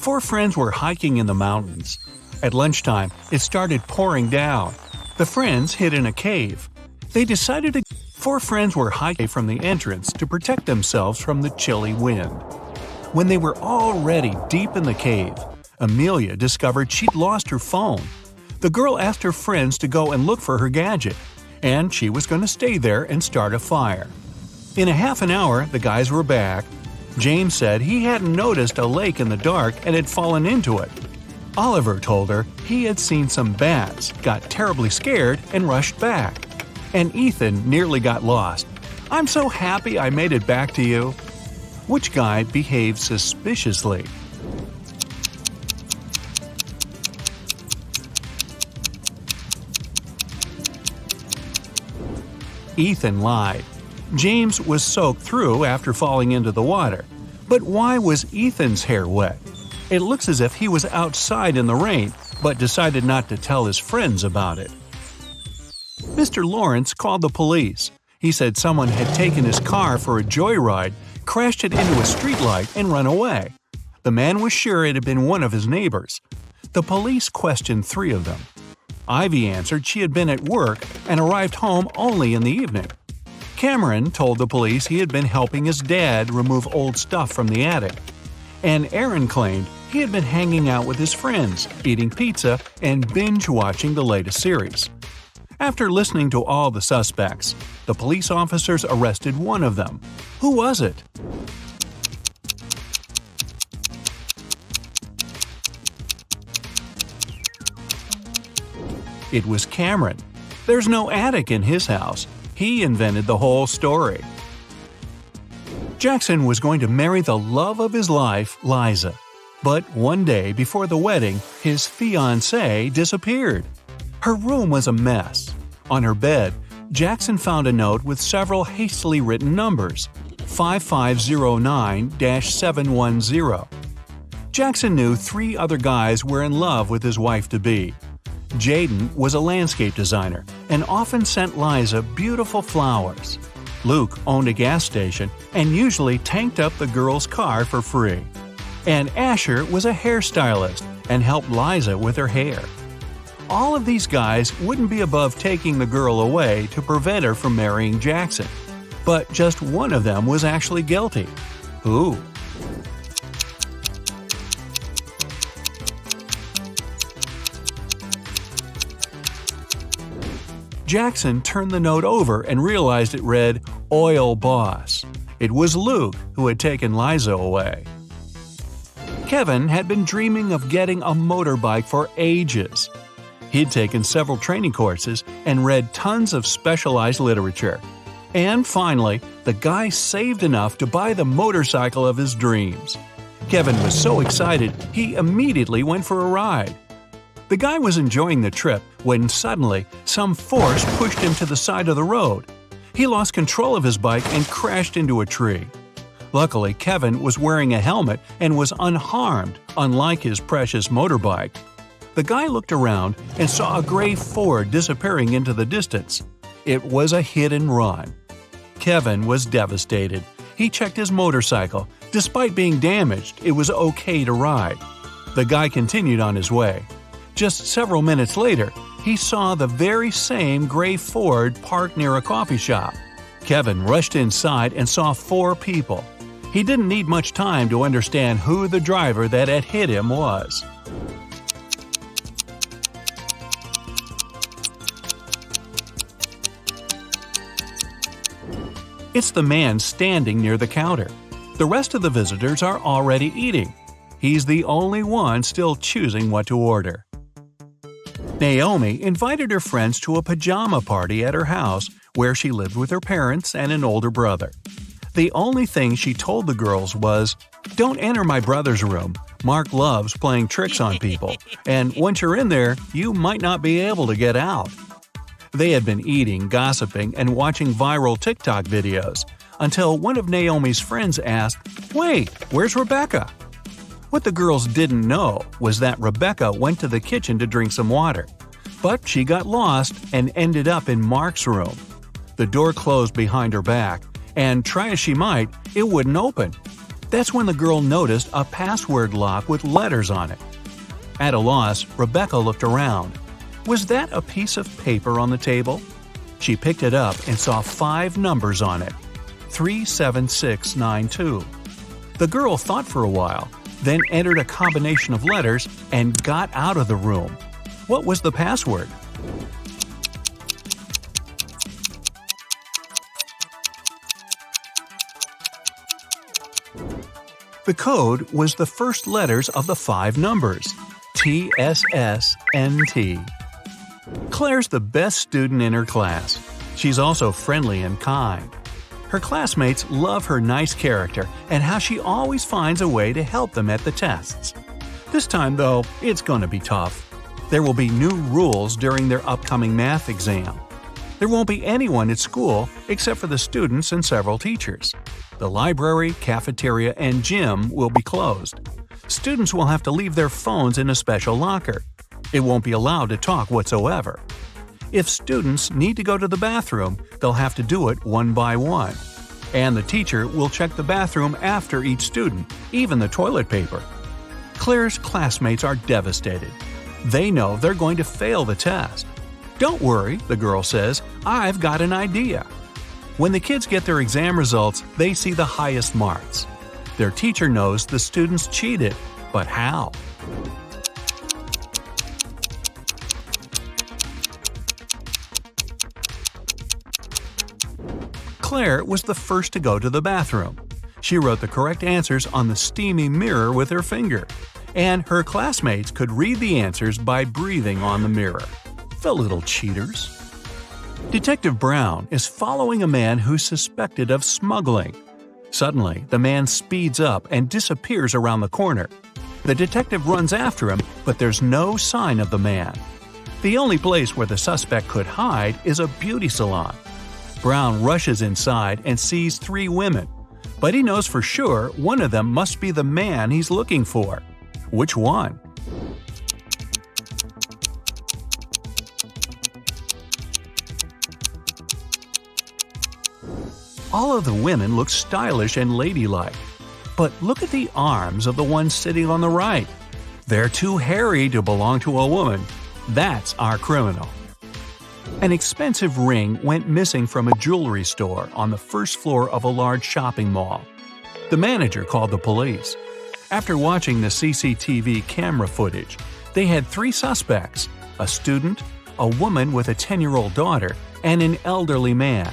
Four friends were hiking in the mountains. At lunchtime, it started pouring down. The friends hid in a cave. They decided to. Four friends were hiking from the entrance to protect themselves from the chilly wind. When they were already deep in the cave, Amelia discovered she'd lost her phone. The girl asked her friends to go and look for her gadget, and she was going to stay there and start a fire. In a half an hour, the guys were back. James said he hadn't noticed a lake in the dark and had fallen into it. Oliver told her he had seen some bats, got terribly scared, and rushed back. And Ethan nearly got lost. "I'm so happy I made it back to you." Which guy behaved suspiciously? Ethan lied. James was soaked through after falling into the water. But why was Ethan's hair wet? It looks as if he was outside in the rain, but decided not to tell his friends about it. Mr. Lawrence called the police. He said someone had taken his car for a joyride, crashed it into a streetlight, and run away. The man was sure it had been one of his neighbors. The police questioned 3 of them. Ivy answered she had been at work and arrived home only in the evening. Cameron told the police he had been helping his dad remove old stuff from the attic. And Aaron claimed he had been hanging out with his friends, eating pizza, and binge-watching the latest series. After listening to all the suspects, the police officers arrested one of them. Who was it? It was Cameron. There's no attic in his house. He invented the whole story. Jackson was going to marry the love of his life, Liza. But one day before the wedding, his fiancée disappeared. Her room was a mess. On her bed, Jackson found a note with several hastily written numbers, 5509-710. Jackson knew 3 other guys were in love with his wife-to-be. Jaden was a landscape designer and often sent Liza beautiful flowers. Luke owned a gas station and usually tanked up the girl's car for free. And Asher was a hairstylist and helped Liza with her hair. All of these guys wouldn't be above taking the girl away to prevent her from marrying Jackson. But just one of them was actually guilty. Who? Jackson turned the note over and realized it read, "Oil Boss." It was Luke who had taken Liza away. Kevin had been dreaming of getting a motorbike for ages. He'd taken several training courses and read tons of specialized literature. And finally, the guy saved enough to buy the motorcycle of his dreams. Kevin was so excited, he immediately went for a ride. The guy was enjoying the trip when suddenly some force pushed him to the side of the road. He lost control of his bike and crashed into a tree. Luckily, Kevin was wearing a helmet and was unharmed, unlike his precious motorbike. The guy looked around and saw a gray Ford disappearing into the distance. It was a hit and run. Kevin was devastated. He checked his motorcycle. Despite being damaged, it was okay to ride. The guy continued on his way. Just several minutes later, he saw the very same gray Ford parked near a coffee shop. Kevin rushed inside and saw 4 people. He didn't need much time to understand who the driver that had hit him was. It's the man standing near the counter. The rest of the visitors are already eating. He's the only one still choosing what to order. Naomi invited her friends to a pajama party at her house where she lived with her parents and an older brother. The only thing she told the girls was, "Don't enter my brother's room. Mark loves playing tricks on people, and once you're in there, you might not be able to get out." They had been eating, gossiping, and watching viral TikTok videos until one of Naomi's friends asked, "Wait, where's Rebecca?" What the girls didn't know was that Rebecca went to the kitchen to drink some water. But she got lost and ended up in Mark's room. The door closed behind her back, and try as she might, it wouldn't open. That's when the girl noticed a password lock with letters on it. At a loss, Rebecca looked around. Was that a piece of paper on the table? She picked it up and saw 5 numbers on it. 37692. The girl thought for a while, then entered a combination of letters and got out of the room. What was the password? The code was the first letters of the 5 numbers, TSSNT. Claire's the best student in her class. She's also friendly and kind. Her classmates love her nice character and how she always finds a way to help them at the tests. This time, though, it's going to be tough. There will be new rules during their upcoming math exam. There won't be anyone at school except for the students and several teachers. The library, cafeteria, and gym will be closed. Students will have to leave their phones in a special locker. It won't be allowed to talk whatsoever. If students need to go to the bathroom, they'll have to do it one by one. And the teacher will check the bathroom after each student, even the toilet paper. Claire's classmates are devastated. They know they're going to fail the test. "Don't worry," the girl says, "I've got an idea." When the kids get their exam results, they see the highest marks. Their teacher knows the students cheated, but how? Claire was the first to go to the bathroom. She wrote the correct answers on the steamy mirror with her finger, and her classmates could read the answers by breathing on the mirror. The little cheaters. Detective Brown is following a man who's suspected of smuggling. Suddenly, the man speeds up and disappears around the corner. The detective runs after him, but there's no sign of the man. The only place where the suspect could hide is a beauty salon. Brown rushes inside and sees 3 women, but he knows for sure one of them must be the man he's looking for. Which one? All of the women look stylish and ladylike. But look at the arms of the one sitting on the right. They're too hairy to belong to a woman. That's our criminal. An expensive ring went missing from a jewelry store on the first floor of a large shopping mall. The manager called the police. After watching the CCTV camera footage, they had 3 suspects: a student, a woman with a 10-year-old daughter, and an elderly man.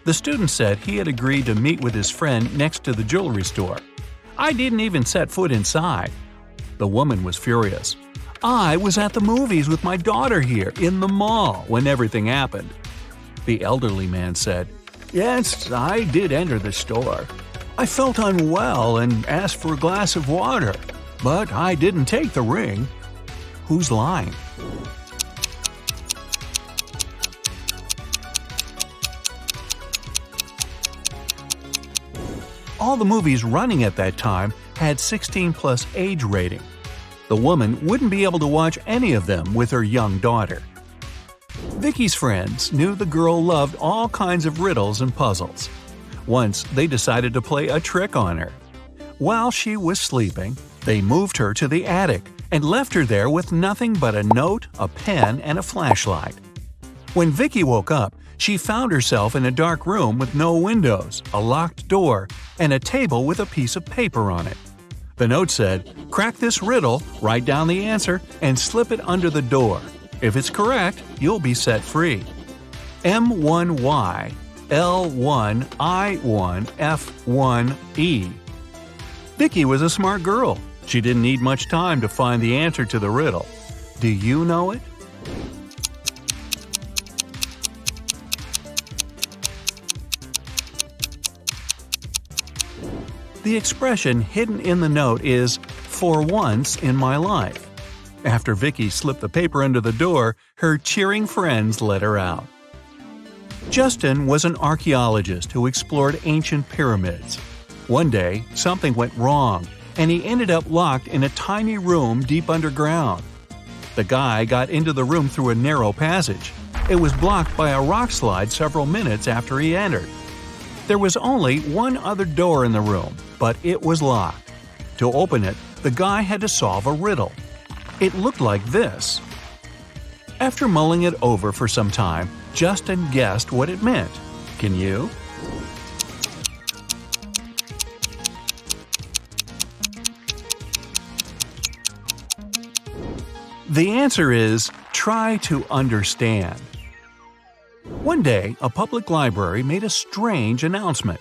The student said he had agreed to meet with his friend next to the jewelry store. "I didn't even set foot inside." The woman was furious. "I was at the movies with my daughter here in the mall when everything happened." The elderly man said, "Yes, I did enter the store. I felt unwell and asked for a glass of water, but I didn't take the ring." Who's lying? All the movies running at that time had 16+ age rating. The woman wouldn't be able to watch any of them with her young daughter. Vicky's friends knew the girl loved all kinds of riddles and puzzles. Once, they decided to play a trick on her. While she was sleeping, they moved her to the attic and left her there with nothing but a note, a pen, and a flashlight. When Vicky woke up, she found herself in a dark room with no windows, a locked door, and a table with a piece of paper on it. The note said, "Crack this riddle, write down the answer, and slip it under the door. If it's correct, you'll be set free. M1Y L1I1F1E." Vicky was a smart girl. She didn't need much time to find the answer to the riddle. Do you know it? The expression hidden in the note is "for once in my life." After Vicky slipped the paper under the door, her cheering friends let her out. Justin was an archaeologist who explored ancient pyramids. One day, something went wrong, and he ended up locked in a tiny room deep underground. The guy got into the room through a narrow passage. It was blocked by a rock slide several minutes after he entered. There was only one other door in the room, but it was locked. To open it, the guy had to solve a riddle. It looked like this. After mulling it over for some time, Justin guessed what it meant. Can you? The answer is try to understand. One day, a public library made a strange announcement.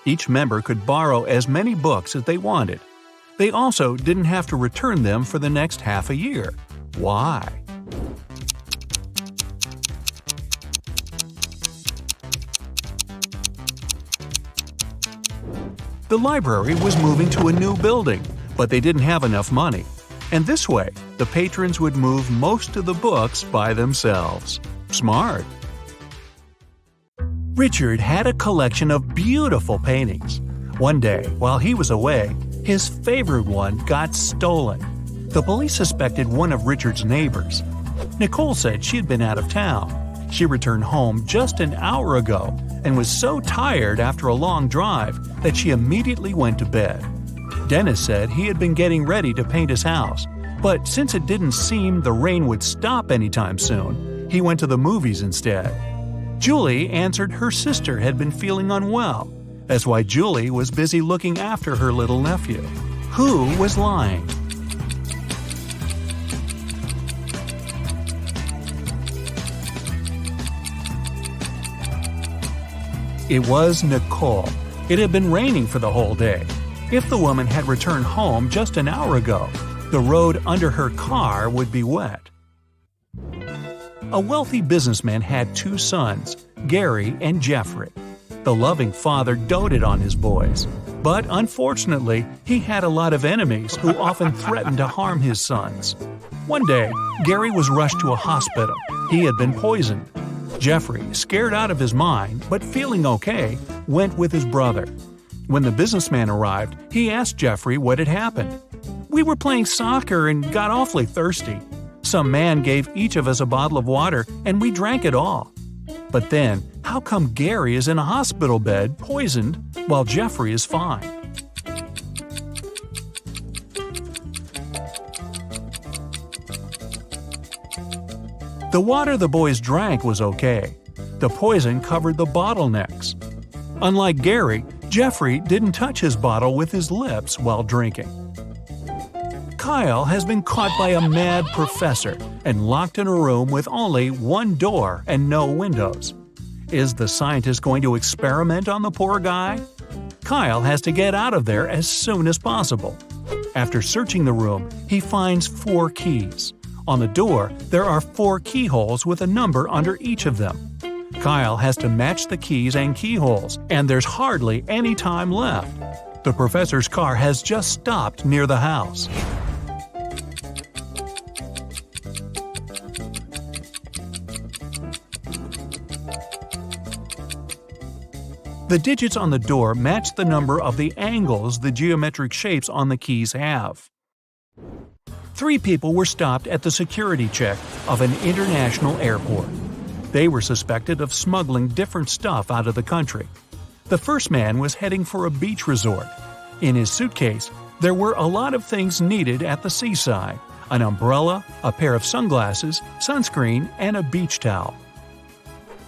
Each member could borrow as many books as they wanted. They also didn't have to return them for the next half a year. Why? The library was moving to a new building, but they didn't have enough money. And this way, the patrons would move most of the books by themselves. Smart! Richard had a collection of beautiful paintings. One day, while he was away, his favorite one got stolen. The police suspected one of Richard's neighbors. Nicole said she had been out of town. She returned home just an hour ago and was so tired after a long drive that she immediately went to bed. Dennis said he had been getting ready to paint his house, but since it didn't seem the rain would stop anytime soon, he went to the movies instead. Julie answered her sister had been feeling unwell. That's why Julie was busy looking after her little nephew. Who was lying? It was Nicole. It had been raining for the whole day. If the woman had returned home just an hour ago, the road under her car would be wet. A wealthy businessman had two sons, Gary and Jeffrey. The loving father doted on his boys, but unfortunately, he had a lot of enemies who often threatened to harm his sons. One day, Gary was rushed to a hospital. He had been poisoned. Jeffrey, scared out of his mind, but feeling okay, went with his brother. When the businessman arrived, he asked Jeffrey what had happened. "We were playing soccer and got awfully thirsty. Some man gave each of us a bottle of water and we drank it all. But then, how come Gary is in a hospital bed, poisoned, while Jeffrey is fine?" The water the boys drank was okay. The poison covered the bottlenecks. Unlike Gary, Jeffrey didn't touch his bottle with his lips while drinking. Kyle has been caught by a mad professor and locked in a room with only one door and no windows. Is the scientist going to experiment on the poor guy? Kyle has to get out of there as soon as possible. After searching the room, he finds 4 keys. On the door, there are 4 keyholes with a number under each of them. Kyle has to match the keys and keyholes, and there's hardly any time left. The professor's car has just stopped near the house. The digits on the door match the number of the angles the geometric shapes on the keys have. 3 people were stopped at the security check of an international airport. They were suspected of smuggling different stuff out of the country. The first man was heading for a beach resort. In his suitcase, there were a lot of things needed at the seaside: an umbrella, a pair of sunglasses, sunscreen, and a beach towel.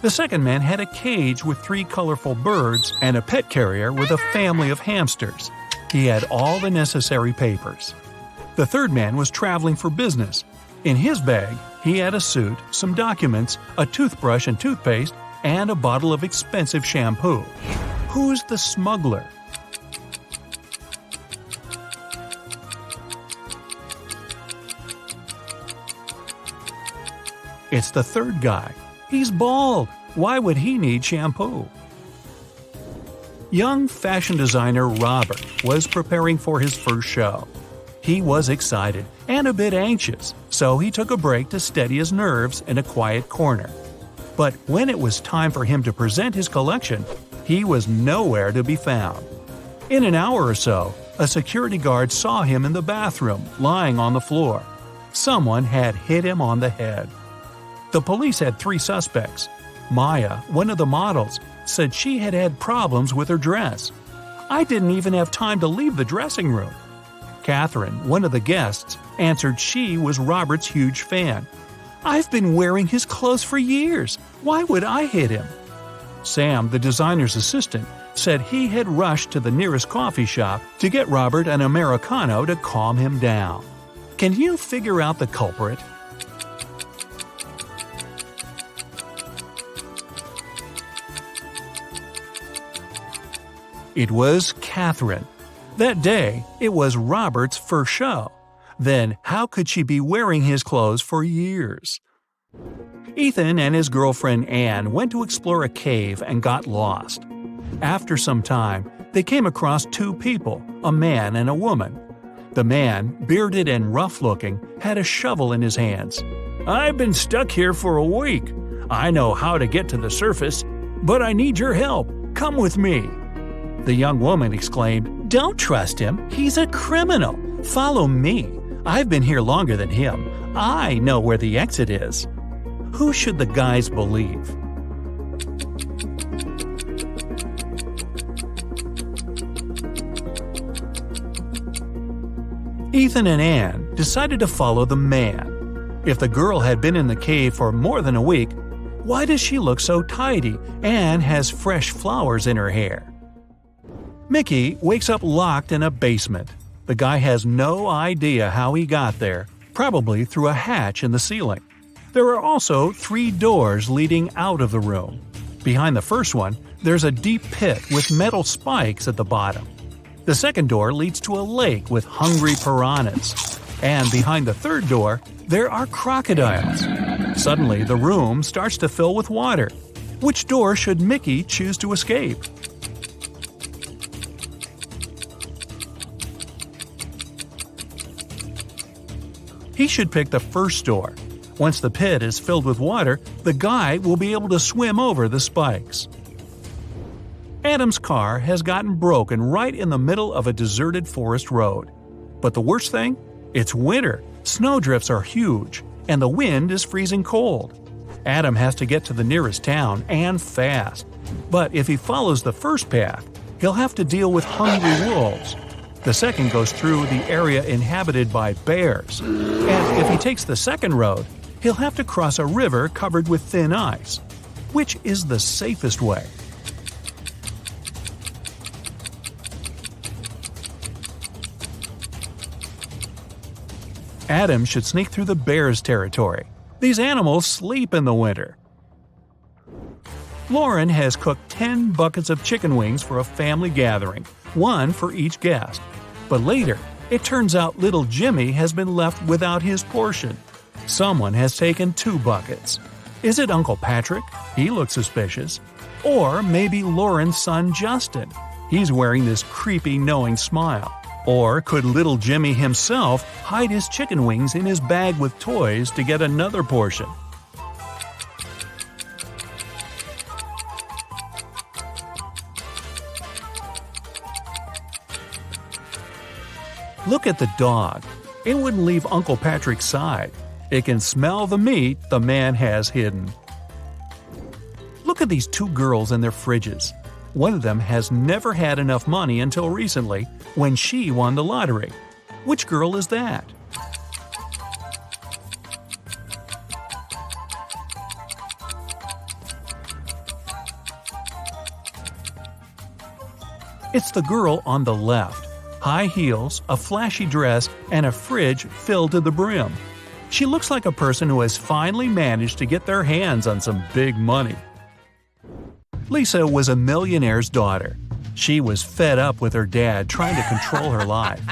The second man had a cage with 3 colorful birds and a pet carrier with a family of hamsters. He had all the necessary papers. The third man was traveling for business. In his bag, he had a suit, some documents, a toothbrush and toothpaste, and a bottle of expensive shampoo. Who's the smuggler? It's the third guy. He's bald. Why would he need shampoo? Young fashion designer Robert was preparing for his first show. He was excited and a bit anxious, so he took a break to steady his nerves in a quiet corner. But when it was time for him to present his collection, he was nowhere to be found. In an hour or so, a security guard saw him in the bathroom, lying on the floor. Someone had hit him on the head. The police had 3 suspects. Maya, one of the models, said she had had problems with her dress. I didn't even have time to leave the dressing room." Catherine, one of the guests, answered she was Robert's huge fan. "I've been wearing his clothes for years. Why would I hit him?" Sam, the designer's assistant, said he had rushed to the nearest coffee shop to get Robert an Americano to calm him down. Can you figure out the culprit? It was Catherine. That day, it was Robert's first show. Then how could she be wearing his clothes for years? Ethan and his girlfriend Anne went to explore a cave and got lost. After some time, they came across two people, a man and a woman. The man, bearded and rough-looking, had a shovel in his hands. "I've been stuck here for a week. I know how to get to the surface, but I need your help. Come with me." The young woman exclaimed, "Don't trust him. He's a criminal. Follow me. I've been here longer than him. I know where the exit is." Who should the guys believe? Ethan and Anne decided to follow the man. If the girl had been in the cave for more than a week, why does she look so tidy and has fresh flowers in her hair? Mickey wakes up locked in a basement. The guy has no idea how he got there, probably through a hatch in the ceiling. There are also 3 doors leading out of the room. Behind the first one, there's a deep pit with metal spikes at the bottom. The second door leads to a lake with hungry piranhas. And behind the third door, there are crocodiles. Suddenly, the room starts to fill with water. Which door should Mickey choose to escape? He should pick the first door. Once the pit is filled with water, the guy will be able to swim over the spikes. Adam's car has gotten broken right in the middle of a deserted forest road. But the worst thing? It's winter, snowdrifts are huge, and the wind is freezing cold. Adam has to get to the nearest town, and fast. But if he follows the first path, he'll have to deal with hungry wolves. The second goes through the area inhabited by bears. And if he takes the second road, he'll have to cross a river covered with thin ice. Which is the safest way? Adam should sneak through the bears' territory. These animals sleep in the winter. Lauren has cooked 10 buckets of chicken wings for a family gathering, 1 for each guest. But later, it turns out little Jimmy has been left without his portion. Someone has taken 2 buckets. Is it Uncle Patrick? He looks suspicious. Or maybe Lauren's son Justin. He's wearing this creepy, knowing smile. Or could little Jimmy himself hide his chicken wings in his bag with toys to get another portion? Look at the dog. It wouldn't leave Uncle Patrick's side. It can smell the meat the man has hidden. Look at these 2 girls and their fridges. One of them has never had enough money until recently, when she won the lottery. Which girl is that? It's the girl on the left. High heels, a flashy dress, and a fridge filled to the brim. She looks like a person who has finally managed to get their hands on some big money. Lisa was a millionaire's daughter. She was fed up with her dad trying to control her life.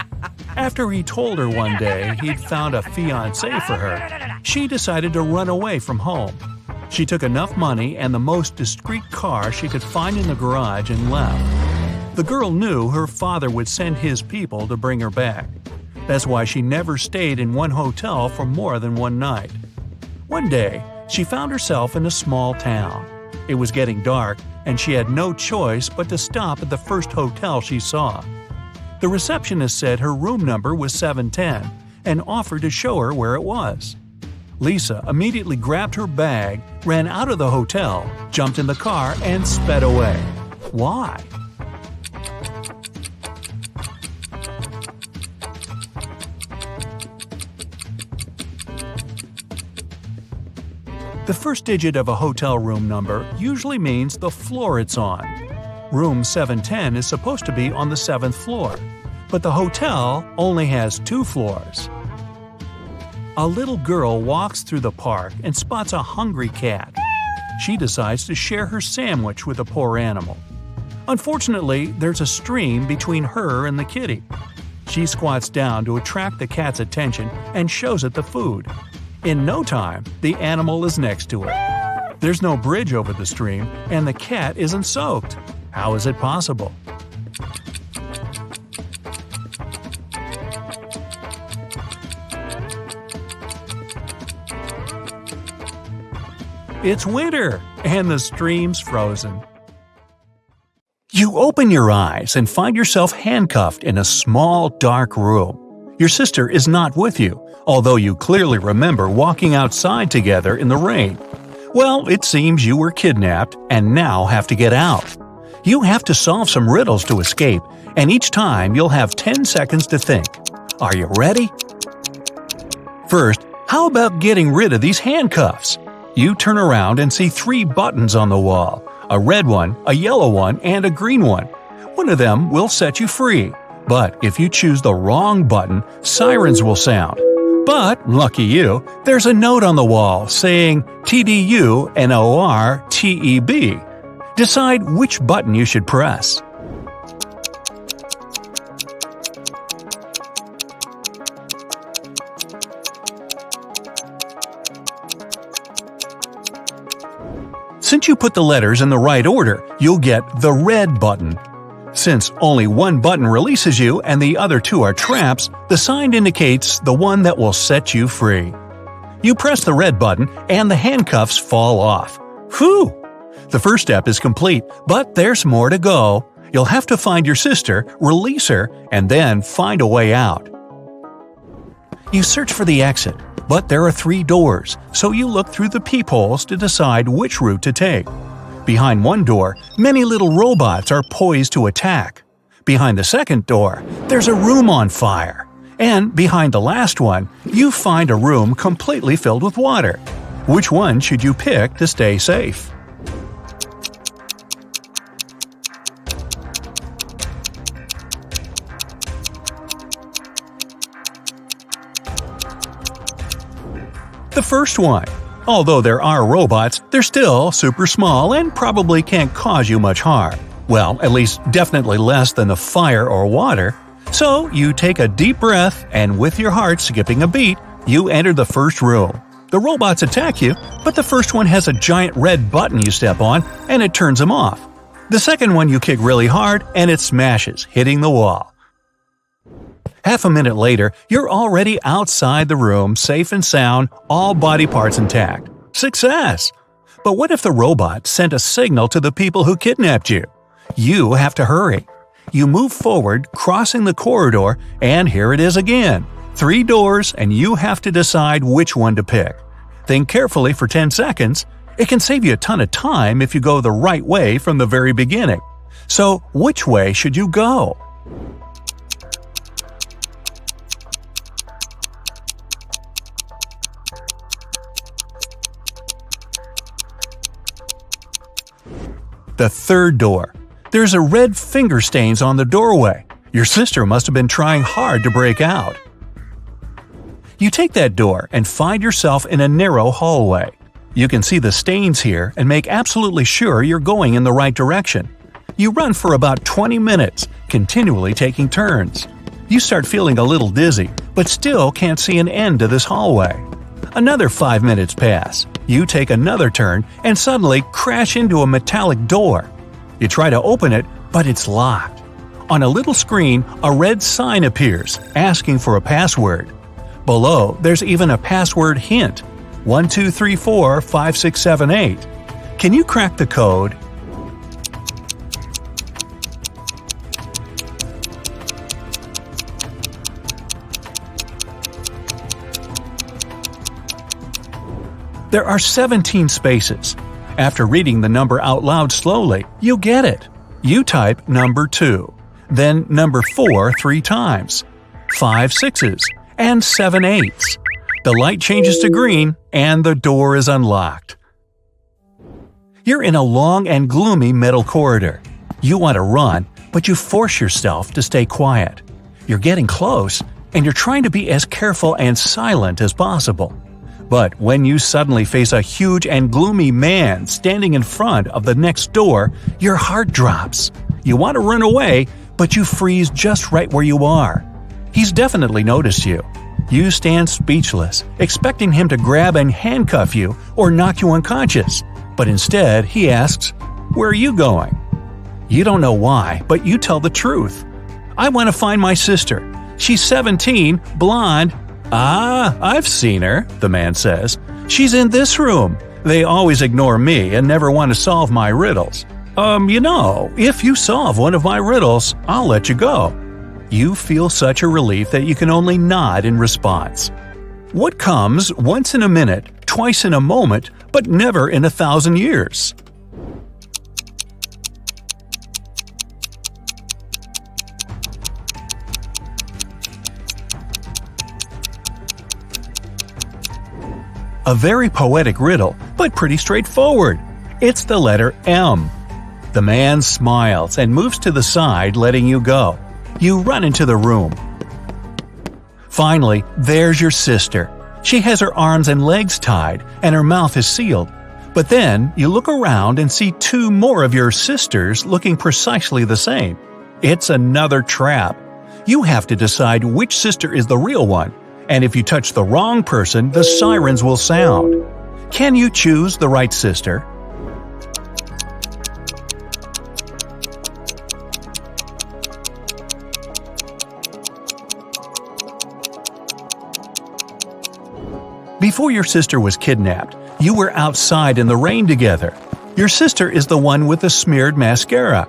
After he told her one day he'd found a fiancé for her, she decided to run away from home. She took enough money and the most discreet car she could find in the garage and left. The girl knew her father would send his people to bring her back. That's why she never stayed in one hotel for more than one night. One day, she found herself in a small town. It was getting dark, and she had no choice but to stop at the first hotel she saw. The receptionist said her room number was 710 and offered to show her where it was. Lisa immediately grabbed her bag, ran out of the hotel, jumped in the car, and sped away. Why? The first digit of a hotel room number usually means the floor it's on. Room 710 is supposed to be on the 7th floor, but the hotel only has 2 floors. A little girl walks through the park and spots a hungry cat. She decides to share her sandwich with the poor animal. Unfortunately, there's a stream between her and the kitty. She squats down to attract the cat's attention and shows it the food. In no time, the animal is next to her. There's no bridge over the stream, and the cat isn't soaked. How is it possible? It's winter, and the stream's frozen. You open your eyes and find yourself handcuffed in a small, dark room. Your sister is not with you, although you clearly remember walking outside together in the rain. Well, it seems you were kidnapped and now have to get out. You have to solve some riddles to escape, and each time you'll have 10 seconds to think. Are you ready? First, how about getting rid of these handcuffs? You turn around and see 3 buttons on the wall, a red one, a yellow one, and a green one. One of them will set you free, but if you choose the wrong button, sirens will sound. But, lucky you, there's a note on the wall saying TDUNORTEB. Decide which button you should press. Since you put the letters in the right order, you'll get the red button. Since only one button releases you and the other 2 are traps, the sign indicates the one that will set you free. You press the red button and the handcuffs fall off. Whew! The first step is complete, but there's more to go. You'll have to find your sister, release her, and then find a way out. You search for the exit, but there are 3 doors, so you look through the peepholes to decide which route to take. Behind one door, many little robots are poised to attack. Behind the second door, there's a room on fire. And behind the last one, you find a room completely filled with water. Which one should you pick to stay safe? The first one. Although there are robots, they're still super small and probably can't cause you much harm. Well, at least definitely less than the fire or water. So you take a deep breath and with your heart skipping a beat, you enter the first room. The robots attack you, but the first one has a giant red button you step on and it turns them off. The second one you kick really hard and it smashes, hitting the wall. Half a minute later, you're already outside the room, safe and sound, all body parts intact. Success! But what if the robot sent a signal to the people who kidnapped you? You have to hurry. You move forward, crossing the corridor, and here it is again. 3 doors, and you have to decide which one to pick. Think carefully for 10 seconds. It can save you a ton of time if you go the right way from the very beginning. So, which way should you go? The third door. There's a red finger stains on the doorway. Your sister must have been trying hard to break out. You take that door and find yourself in a narrow hallway. You can see the stains here and make absolutely sure you're going in the right direction. You run for about 20 minutes, continually taking turns. You start feeling a little dizzy, but still can't see an end to this hallway. Another 5 minutes pass. You take another turn and suddenly crash into a metallic door. You try to open it, but it's locked. On a little screen, a red sign appears, asking for a password. Below, there's even a password hint: 12345678. Can you crack the code? There are 17 spaces. After reading the number out loud slowly, you get it. You type number 2, then number 4 3 times, 5 6s, and 7 8s. The light changes to green, and the door is unlocked. You're in a long and gloomy metal corridor. You want to run, but you force yourself to stay quiet. You're getting close, and you're trying to be as careful and silent as possible. But when you suddenly face a huge and gloomy man standing in front of the next door, your heart drops. You want to run away, but you freeze just right where you are. He's definitely noticed you. You stand speechless, expecting him to grab and handcuff you or knock you unconscious. But instead, he asks, "Where are you going?" You don't know why, but you tell the truth. "I want to find my sister. She's 17, blonde." "Ah, I've seen her," the man says. "She's in this room. They always ignore me and never want to solve my riddles. If you solve one of my riddles, I'll let you go." You feel such a relief that you can only nod in response. What comes once in a minute, twice in a moment, but never in 1,000 years? A very poetic riddle, but pretty straightforward. It's the letter M. The man smiles and moves to the side, letting you go. You run into the room. Finally, there's your sister. She has her arms and legs tied, and her mouth is sealed. But then, you look around and see two more of your sisters looking precisely the same. It's another trap. You have to decide which sister is the real one, and if you touch the wrong person, the sirens will sound. Can you choose the right sister? Before your sister was kidnapped, you were outside in the rain together. Your sister is the one with the smeared mascara.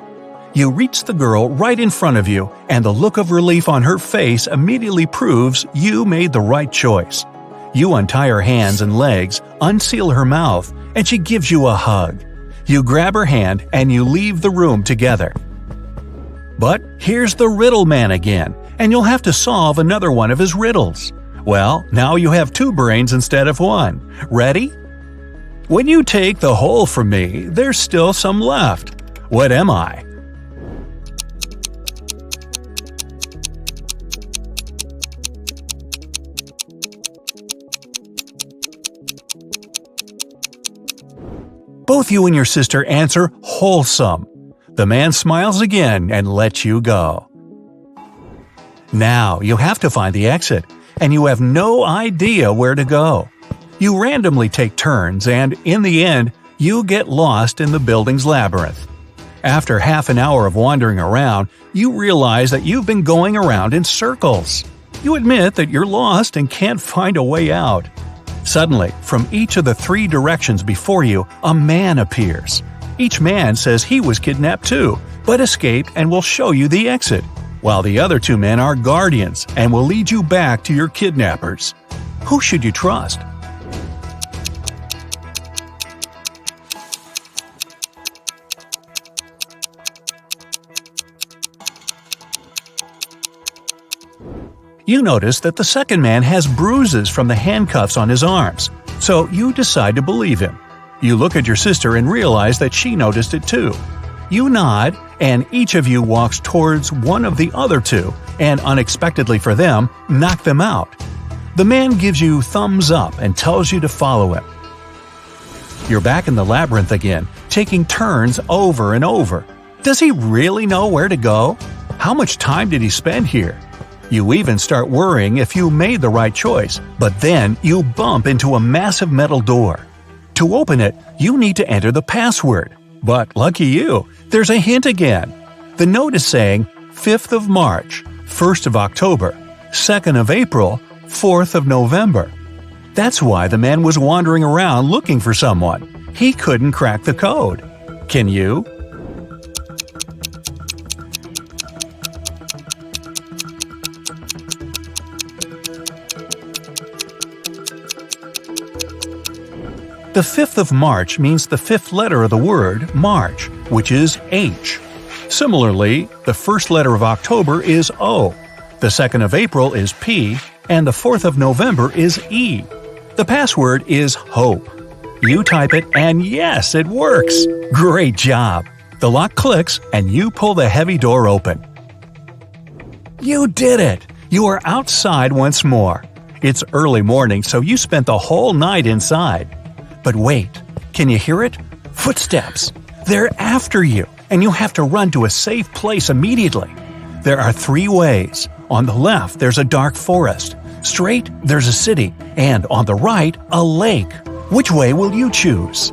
You reach the girl right in front of you, and the look of relief on her face immediately proves you made the right choice. You untie her hands and legs, unseal her mouth, and she gives you a hug. You grab her hand and you leave the room together. But here's the riddle man again, and you'll have to solve another one of his riddles. Well, now you have two brains instead of one. Ready? When you take the whole from me, there's still some left. What am I? Both you and your sister answer wholesome. The man smiles again and lets you go. Now you have to find the exit, and you have no idea where to go. You randomly take turns, and in the end, you get lost in the building's labyrinth. After half an hour of wandering around, you realize that you've been going around in circles. You admit that you're lost and can't find a way out. Suddenly, from each of the three directions before you, a man appears. Each man says he was kidnapped too, but escaped and will show you the exit, while the other two men are guardians and will lead you back to your kidnappers. Who should you trust? You notice that the second man has bruises from the handcuffs on his arms, so you decide to believe him. You look at your sister and realize that she noticed it too. You nod, and each of you walks towards one of the other two, and unexpectedly for them, knock them out. The man gives you thumbs up and tells you to follow him. You're back in the labyrinth again, taking turns over and over. Does he really know where to go? How much time did he spend here? You even start worrying if you made the right choice, but then you bump into a massive metal door. To open it, you need to enter the password. But lucky you, there's a hint again. The note is saying 5th of March, 1st of October, 2nd of April, 4th of November. That's why the man was wandering around looking for someone. He couldn't crack the code. Can you? The 5th of March means the fifth letter of the word March, which is H. Similarly, the first letter of October is O, the 2nd of April is P, and the 4th of November is E. The password is HOPE. You type it and yes, it works! Great job! The lock clicks and you pull the heavy door open. You did it! You are outside once more. It's early morning, so you spent the whole night inside. But wait, can you hear it? Footsteps! They're after you, and you have to run to a safe place immediately. There are 3 ways. On the left, there's a dark forest. Straight, there's a city. And on the right, a lake. Which way will you choose?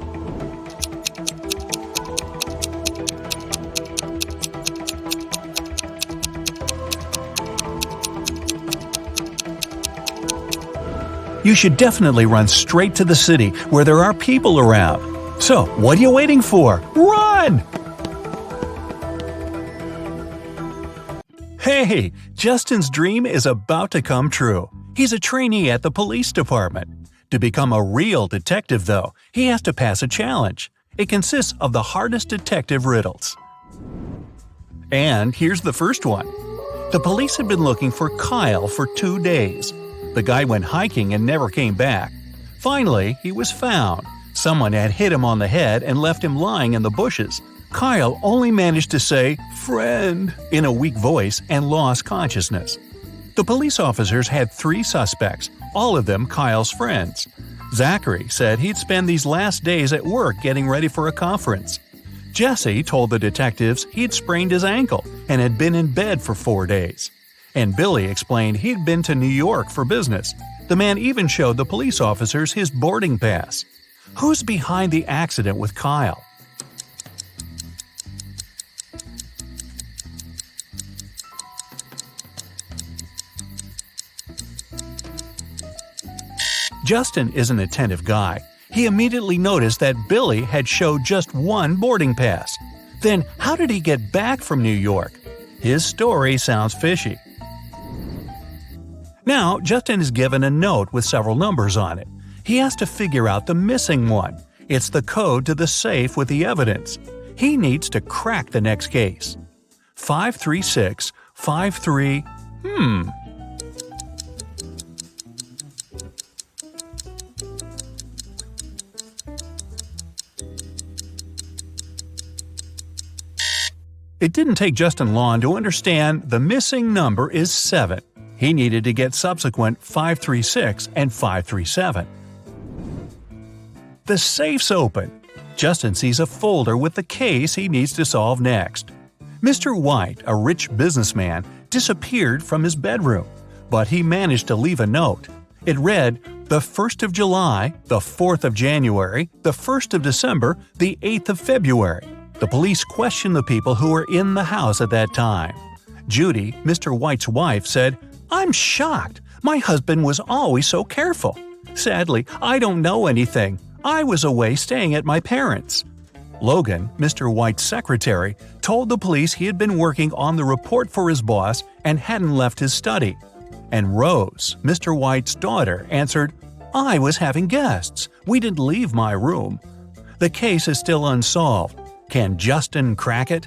You should definitely run straight to the city where there are people around. So, what are you waiting for? Run! Hey, Justin's dream is about to come true. He's a trainee at the police department. To become a real detective, though, he has to pass a challenge. It consists of the hardest detective riddles. And here's the first one. The police had been looking for Kyle for 2 days. The guy went hiking and never came back. Finally, he was found. Someone had hit him on the head and left him lying in the bushes. Kyle only managed to say, "Friend," in a weak voice and lost consciousness. The police officers had 3 suspects, all of them Kyle's friends. Zachary said he'd spend these last days at work getting ready for a conference. Jesse told the detectives he'd sprained his ankle and had been in bed for 4 days. And Billy explained he'd been to New York for business. The man even showed the police officers his boarding pass. Who's behind the accident with Kyle? Justin is an attentive guy. He immediately noticed that Billy had showed just 1 boarding pass. Then how did he get back from New York? His story sounds fishy. Now, Justin is given a note with several numbers on it. He has to figure out the missing one. It's the code to the safe with the evidence. He needs to crack the next case. 53653. It didn't take Justin long to understand the missing number is 7. He needed to get subsequent 536 and 537. The safe's open. Justin sees a folder with the case he needs to solve next. Mr. White, a rich businessman, disappeared from his bedroom, but he managed to leave a note. It read, the 1st of July, the 4th of January, the 1st of December, the 8th of February. The police questioned the people who were in the house at that time. Judy, Mr. White's wife, said, "I'm shocked. My husband was always so careful. Sadly, I don't know anything. I was away staying at my parents'." Logan, Mr. White's secretary, told the police he had been working on the report for his boss and hadn't left his study. And Rose, Mr. White's daughter, answered, "I was having guests. We didn't leave my room." The case is still unsolved. Can Justin crack it?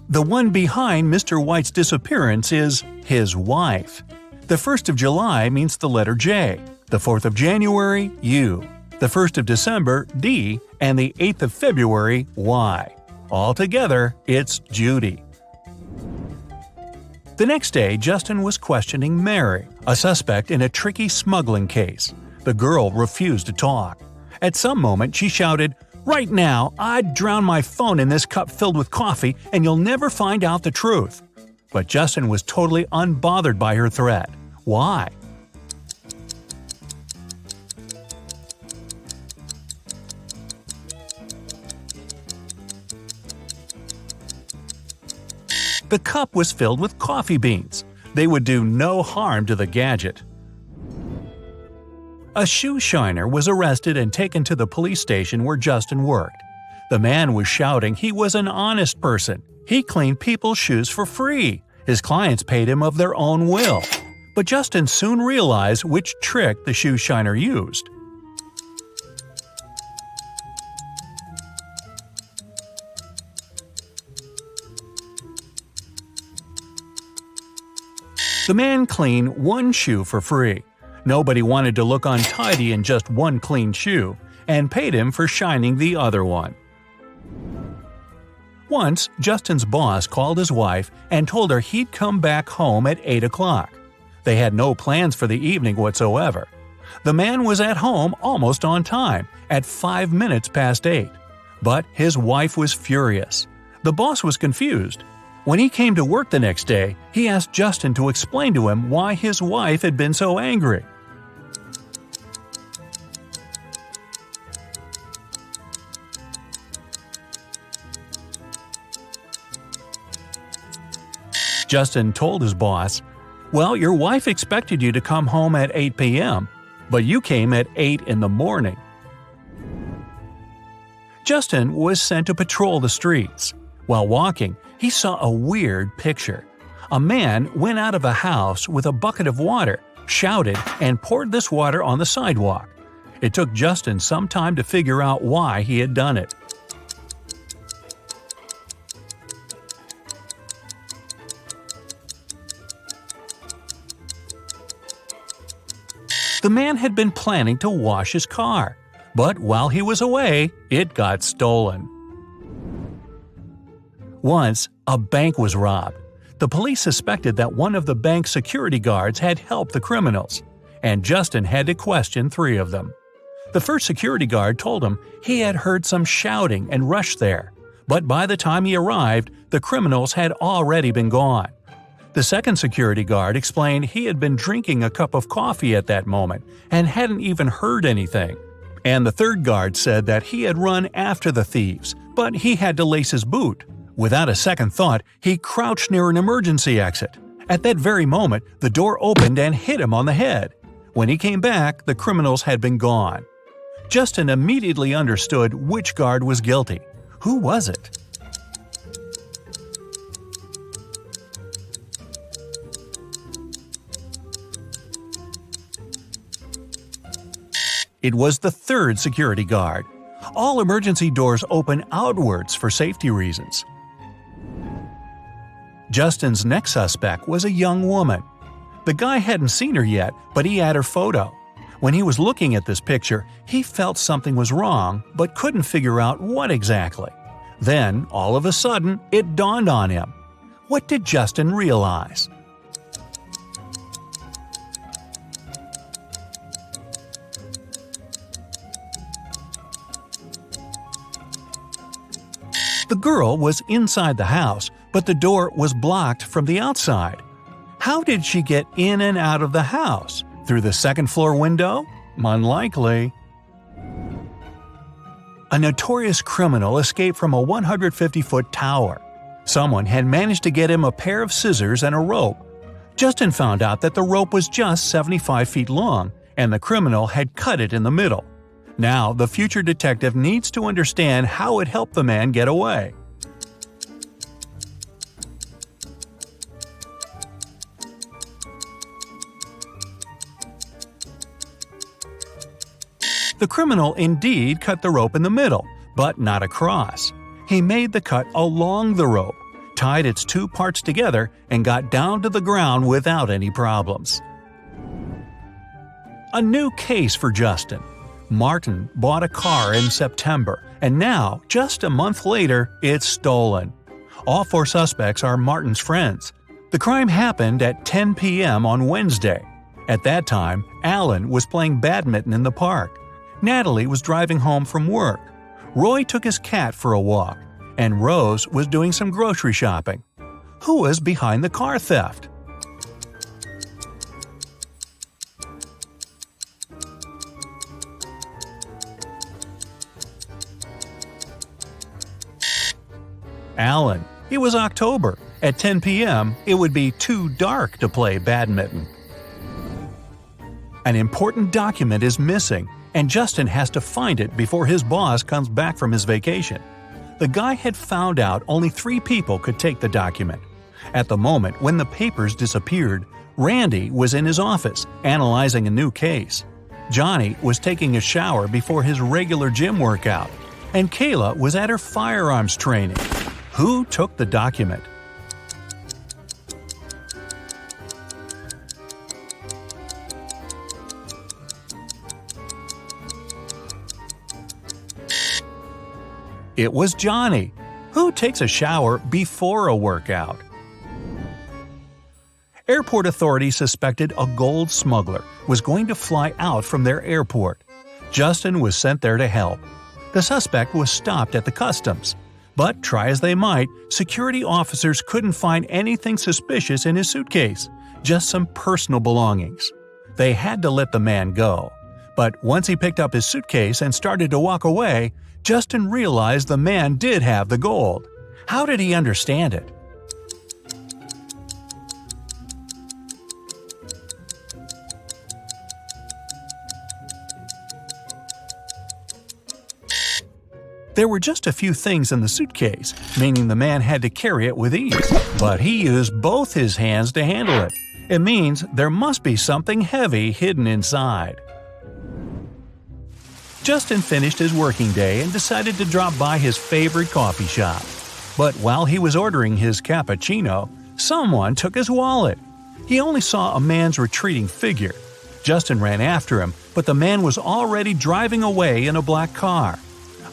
The one behind Mr. White's disappearance is his wife. The 1st of July means the letter J, the 4th of January, U, the 1st of December, D, and the 8th of February, Y. Altogether, it's Judy. The next day, Justin was questioning Mary, a suspect in a tricky smuggling case. The girl refused to talk. At some moment, she shouted, "Right now, I'd drown my phone in this cup filled with coffee and you'll never find out the truth." But Justin was totally unbothered by her threat. Why? The cup was filled with coffee beans. They would do no harm to the gadget. A shoe shiner was arrested and taken to the police station where Justin worked. The man was shouting he was an honest person. He cleaned people's shoes for free. His clients paid him of their own will. But Justin soon realized which trick the shoe shiner used. The man cleaned one shoe for free. Nobody wanted to look untidy in just one clean shoe, and paid him for shining the other one. Once, Justin's boss called his wife and told her he'd come back home at 8 o'clock. They had no plans for the evening whatsoever. The man was at home almost on time, at 5 minutes past 8. But his wife was furious. The boss was confused. When he came to work the next day, he asked Justin to explain to him why his wife had been so angry. Justin told his boss, "Well, your wife expected you to come home at 8 p.m., but you came at 8 in the morning." Justin was sent to patrol the streets. While walking, he saw a weird picture. A man went out of a house with a bucket of water, shouted, and poured this water on the sidewalk. It took Justin some time to figure out why he had done it. The man had been planning to wash his car, but while he was away, it got stolen. Once, a bank was robbed. The police suspected that one of the bank's security guards had helped the criminals, and Justin had to question 3 of them. The first security guard told him he had heard some shouting and rushed there, but by the time he arrived, the criminals had already been gone. The second security guard explained he had been drinking a cup of coffee at that moment and hadn't even heard anything. And the third guard said that he had run after the thieves, but he had to lace his boot. Without a second thought, he crouched near an emergency exit. At that very moment, the door opened and hit him on the head. When he came back, the criminals had been gone. Justin immediately understood which guard was guilty. Who was it? It was the third security guard. All emergency doors open outwards for safety reasons. Justin's next suspect was a young woman. The guy hadn't seen her yet, but he had her photo. When he was looking at this picture, he felt something was wrong, but couldn't figure out what exactly. Then, all of a sudden, it dawned on him. What did Justin realize? The girl was inside the house, but the door was blocked from the outside. How did she get in and out of the house? Through the second-floor window? Unlikely. A notorious criminal escaped from a 150-foot tower. Someone had managed to get him a pair of scissors and a rope. Justin found out that the rope was just 75 feet long, and the criminal had cut it in the middle. Now, the future detective needs to understand how it helped the man get away. The criminal indeed cut the rope in the middle, but not across. He made the cut along the rope, tied its 2 parts together, and got down to the ground without any problems. A new case for Justin. Martin bought a car in September, and now, just a month later, it's stolen. All 4 suspects are Martin's friends. The crime happened at 10 p.m. on Wednesday. At that time, Alan was playing badminton in the park. Natalie was driving home from work. Roy took his cat for a walk, and Rose was doing some grocery shopping. Who was behind the car theft? Alan. It was October. At 10 p.m., it would be too dark to play badminton. An important document is missing, and Justin has to find it before his boss comes back from his vacation. The guy had found out only 3 people could take the document. At the moment when the papers disappeared, Randy was in his office, analyzing a new case. Johnny was taking a shower before his regular gym workout, and Kayla was at her firearms training. Who took the document? It was Johnny, who takes a shower before a workout. Airport authorities suspected a gold smuggler was going to fly out from their airport. Justin was sent there to help. The suspect was stopped at the customs. But try as they might, security officers couldn't find anything suspicious in his suitcase, just some personal belongings. They had to let the man go. But once he picked up his suitcase and started to walk away, Justin realized the man did have the gold. How did he understand it? There were just a few things in the suitcase, meaning the man had to carry it with ease. But he used both his hands to handle it. It means there must be something heavy hidden inside. Justin finished his working day and decided to drop by his favorite coffee shop. But while he was ordering his cappuccino, someone took his wallet. He only saw a man's retreating figure. Justin ran after him, but the man was already driving away in a black car.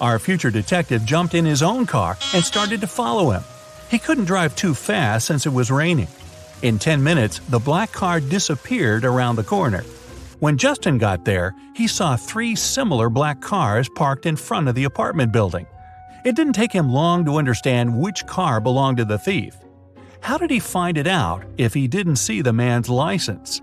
Our future detective jumped in his own car and started to follow him. He couldn't drive too fast since it was raining. In 10 minutes, the black car disappeared around the corner. When Justin got there, he saw 3 similar black cars parked in front of the apartment building. It didn't take him long to understand which car belonged to the thief. How did he find it out if he didn't see the man's license?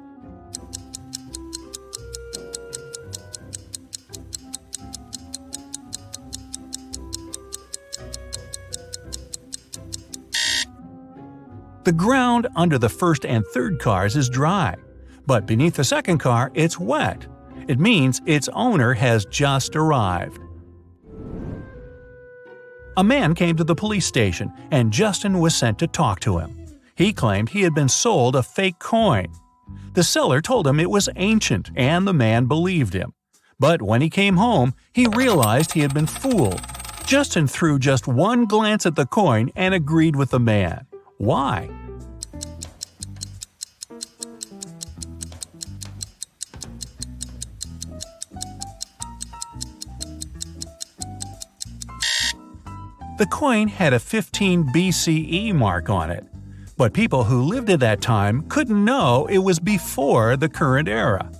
The ground under the first and third cars is dry, but beneath the second car it's wet. It means its owner has just arrived. A man came to the police station and Justin was sent to talk to him. He claimed he had been sold a fake coin. The seller told him it was ancient and the man believed him. But when he came home, he realized he had been fooled. Justin threw just one glance at the coin and agreed with the man. Why? The coin had a 15 BCE mark on it, but people who lived at that time couldn't know it was before the current era.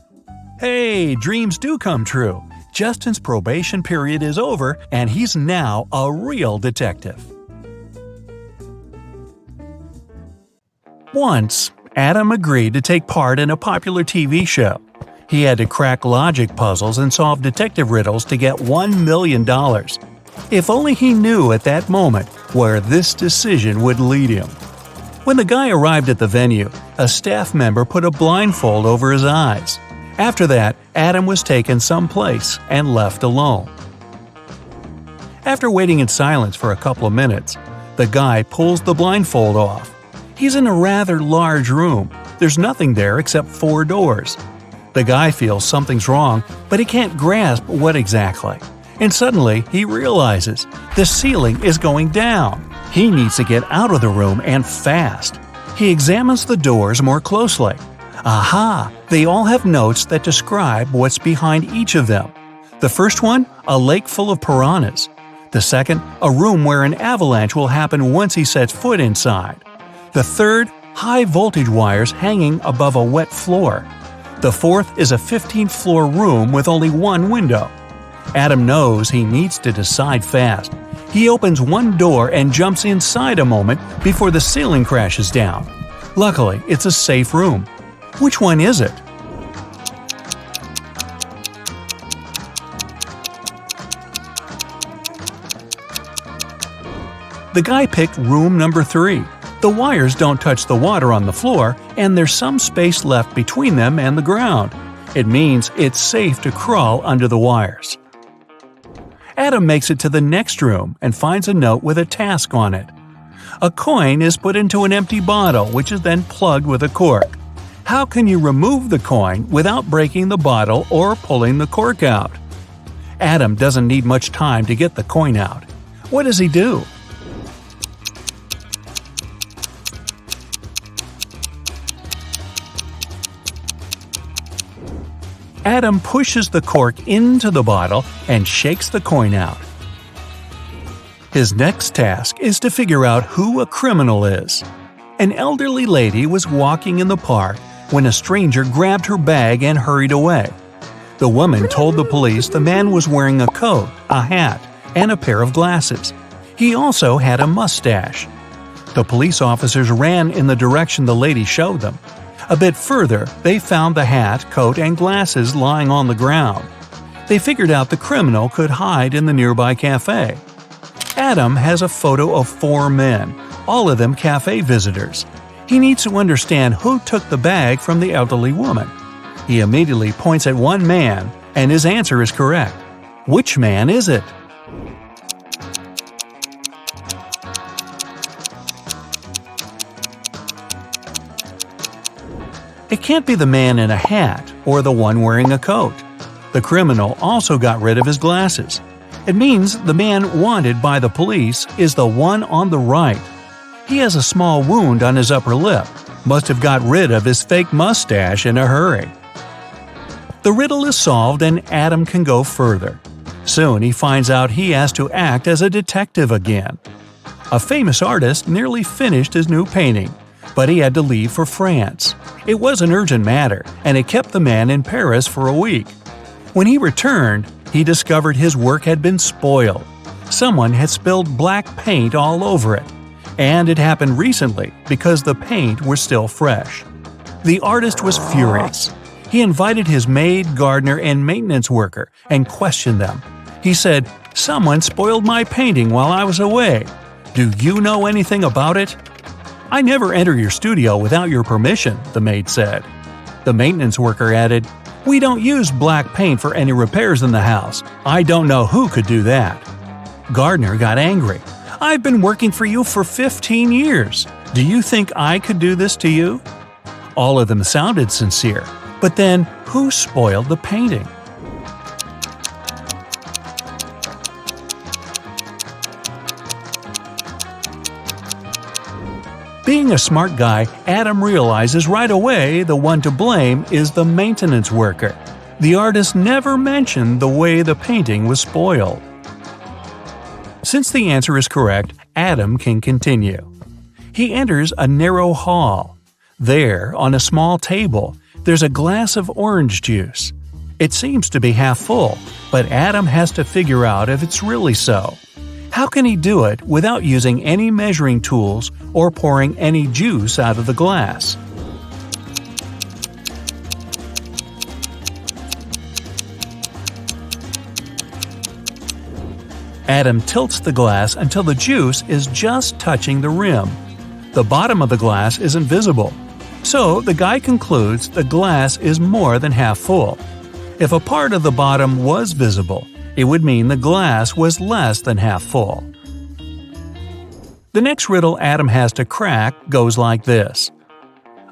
Hey, dreams do come true. Justin's probation period is over and he's now a real detective. Once, Adam agreed to take part in a popular TV show. He had to crack logic puzzles and solve detective riddles to get $1 million. If only he knew at that moment where this decision would lead him. When the guy arrived at the venue, a staff member put a blindfold over his eyes. After that, Adam was taken someplace and left alone. After waiting in silence for a couple of minutes, the guy pulls the blindfold off. He's in a rather large room. There's nothing there except 4 doors. The guy feels something's wrong, but he can't grasp what exactly. And suddenly, he realizes the ceiling is going down. He needs to get out of the room and fast. He examines the doors more closely. Aha! They all have notes that describe what's behind each of them. The first one, a lake full of piranhas. The second, a room where an avalanche will happen once he sets foot inside. The third, high-voltage wires hanging above a wet floor. The fourth is a 15th floor room with only one window. Adam knows he needs to decide fast. He opens one door and jumps inside a moment before the ceiling crashes down. Luckily, it's a safe room. Which one is it? The guy picked room number 3. The wires don't touch the water on the floor, and there's some space left between them and the ground. It means it's safe to crawl under the wires. Adam makes it to the next room and finds a note with a task on it. A coin is put into an empty bottle, which is then plugged with a cork. How can you remove the coin without breaking the bottle or pulling the cork out? Adam doesn't need much time to get the coin out. What does he do? Adam pushes the cork into the bottle and shakes the coin out. His next task is to figure out who a criminal is. An elderly lady was walking in the park when a stranger grabbed her bag and hurried away. The woman told the police the man was wearing a coat, a hat, and a pair of glasses. He also had a mustache. The police officers ran in the direction the lady showed them. A bit further, they found the hat, coat, and glasses lying on the ground. They figured out the criminal could hide in the nearby cafe. Adam has a photo of 4 men, all of them cafe visitors. He needs to understand who took the bag from the elderly woman. He immediately points at one man, and his answer is correct. Which man is it? It can't be the man in a hat or the one wearing a coat. The criminal also got rid of his glasses. It means the man wanted by the police is the one on the right. He has a small wound on his upper lip, must have got rid of his fake mustache in a hurry. The riddle is solved and Adam can go further. Soon he finds out he has to act as a detective again. A famous artist nearly finished his new painting, but he had to leave for France. It was an urgent matter, and it kept the man in Paris for a week. When he returned, he discovered his work had been spoiled. Someone had spilled black paint all over it. And it happened recently because the paint was still fresh. The artist was furious. He invited his maid, gardener, and maintenance worker and questioned them. He said, "Someone spoiled my painting while I was away. Do you know anything about it?" "I never enter your studio without your permission," the maid said. The maintenance worker added, "We don't use black paint for any repairs in the house. I don't know who could do that." Gardener got angry. "I've been working for you for 15 years. Do you think I could do this to you?" All of them sounded sincere, but then who spoiled the painting? Being a smart guy, Adam realizes right away the one to blame is the maintenance worker. The artist never mentioned the way the painting was spoiled. Since the answer is correct, Adam can continue. He enters a narrow hall. There, on a small table, there's a glass of orange juice. It seems to be half full, but Adam has to figure out if it's really so. How can he do it without using any measuring tools or pouring any juice out of the glass? Adam tilts the glass until the juice is just touching the rim. The bottom of the glass isn't visible, so the guy concludes the glass is more than half full. If a part of the bottom was visible, it would mean the glass was less than half full. The next riddle Adam has to crack goes like this.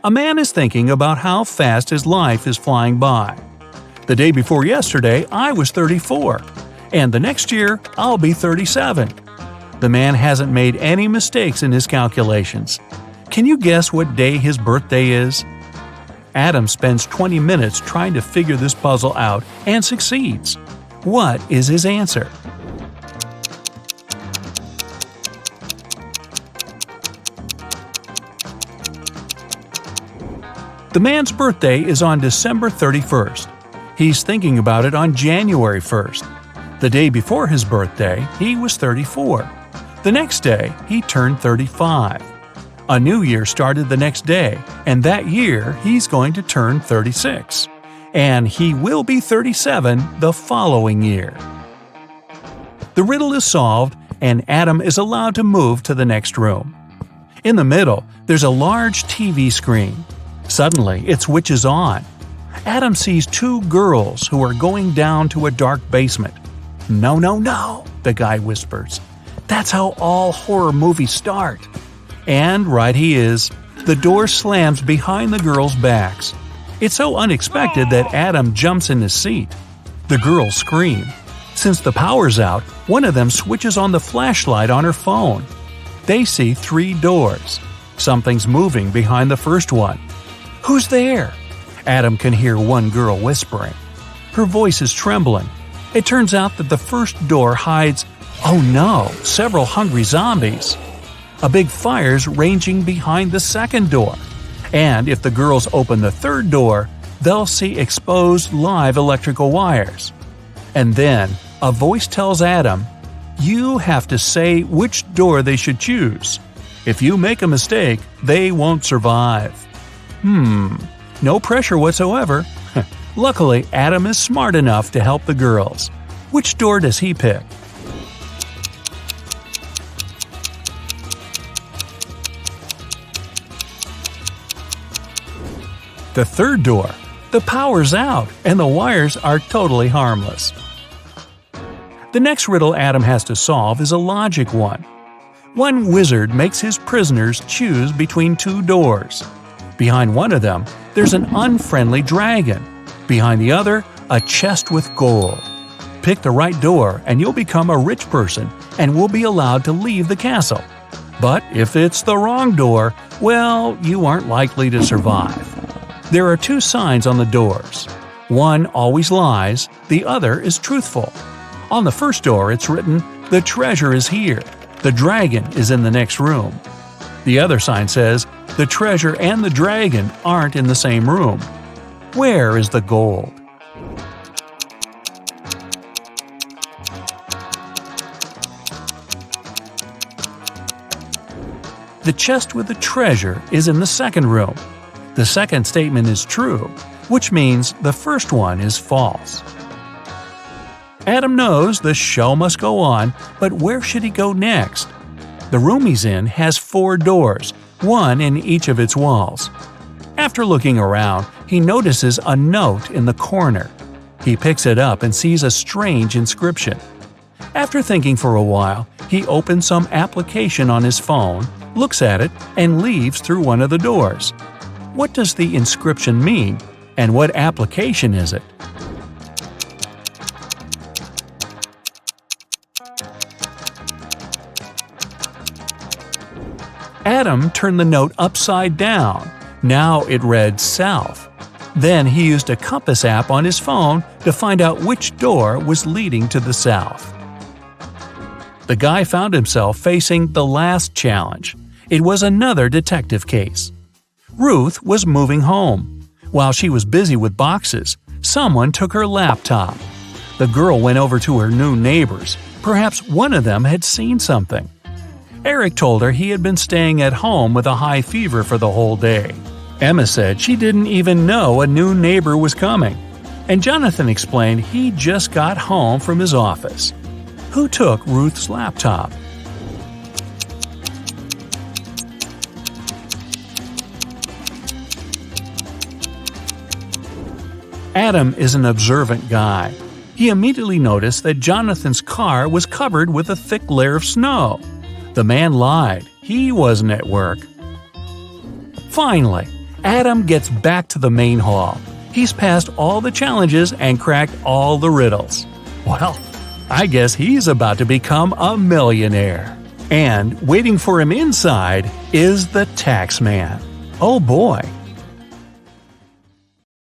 A man is thinking about how fast his life is flying by. The day before yesterday, I was 34. And the next year, I'll be 37. The man hasn't made any mistakes in his calculations. Can you guess what day his birthday is? Adam spends 20 minutes trying to figure this puzzle out and succeeds. What is his answer? The man's birthday is on December 31st. He's thinking about it on January 1st. The day before his birthday, he was 34. The next day, he turned 35. A new year started the next day, and that year he's going to turn 36. And he will be 37 the following year. The riddle is solved, and Adam is allowed to move to the next room. In the middle, there's a large TV screen. Suddenly, it switches on. Adam sees 2 girls who are going down to a dark basement. "No, no, no," the guy whispers. "That's how all horror movies start." And right he is. The door slams behind the girls' backs. It's so unexpected that Adam jumps in his seat. The girls scream. Since the power's out, one of them switches on the flashlight on her phone. They see 3 doors. Something's moving behind the first one. "Who's there?" Adam can hear one girl whispering. Her voice is trembling. It turns out that the first door hides Oh no, several hungry zombies. A big fire's raging behind the second door. And if the girls open the third door, they'll see exposed live electrical wires. And then a voice tells Adam, "You have to say which door they should choose. If you make a mistake, they won't survive." No pressure whatsoever. Luckily, Adam is smart enough to help the girls. Which door does he pick? The third door. The power's out, and the wires are totally harmless. The next riddle Adam has to solve is a logic one. One wizard makes his prisoners choose between two doors. Behind one of them, there's an unfriendly dragon. Behind the other, a chest with gold. Pick the right door and you'll become a rich person and will be allowed to leave the castle. But if it's the wrong door, well, you aren't likely to survive. There are two signs on the doors. One always lies, the other is truthful. On the first door it's written, "The treasure is here. The dragon is in the next room." The other sign says, "The treasure and the dragon aren't in the same room." Where is the gold? The chest with the treasure is in the second room. The second statement is true, which means the first one is false. Adam knows the show must go on, but where should he go next? The room he's in has 4 doors, one in each of its walls. After looking around, he notices a note in the corner. He picks it up and sees a strange inscription. After thinking for a while, he opens some application on his phone, looks at it, and leaves through one of the doors. What does the inscription mean, and what application is it? Adam turned the note upside down. Now it read south. Then he used a compass app on his phone to find out which door was leading to the south. The guy found himself facing the last challenge. It was another detective case. Ruth was moving home. While she was busy with boxes, someone took her laptop. The girl went over to her new neighbors. Perhaps one of them had seen something. Eric told her he had been staying at home with a high fever for the whole day. Emma said she didn't even know a new neighbor was coming. And Jonathan explained he just got home from his office. Who took Ruth's laptop? Adam is an observant guy. He immediately noticed that Jonathan's car was covered with a thick layer of snow. The man lied. He wasn't at work. Finally, Adam gets back to the main hall. He's passed all the challenges and cracked all the riddles. Well, I guess he's about to become a millionaire. And waiting for him inside is the tax man. Oh boy,